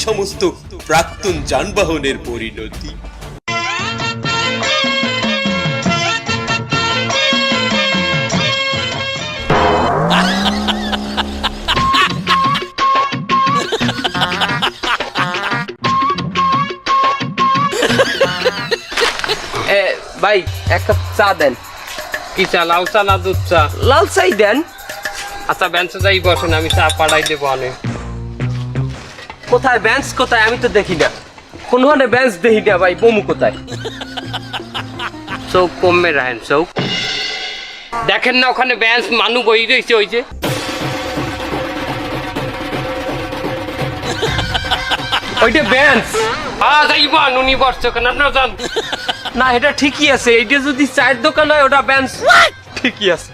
সমস্ত প্রাক্তন যানবাহনের পরিণতি। ভাই এক কাপ চা দেন। কি চা? লাল চা না দুধ চা? লাল চাই দেন। আচ্ছা বেঞ্চে যাই বসেন, আমি চা পাঠাই দেবো অনেক। কোথায় বেঞ্চ কোথায়? আমি তো দেখি না কোনখানে বেঞ্চ দেখি না ভাই। বমু কোথায়? চৌক কমে রাখেন, চৌক দেখেন না ওখানে বেঞ্চ মানুষ বই রয়েছে ওই যে। ওইটা বেঞ্চ? হ্যাঁ যাইব, উনি বসছে ওখানে, আপনারা যান। না এটা ঠিকই আছে। এইটা যদি চায়ের দোকান হয় ওটা বেঞ্চ ঠিকই আছে।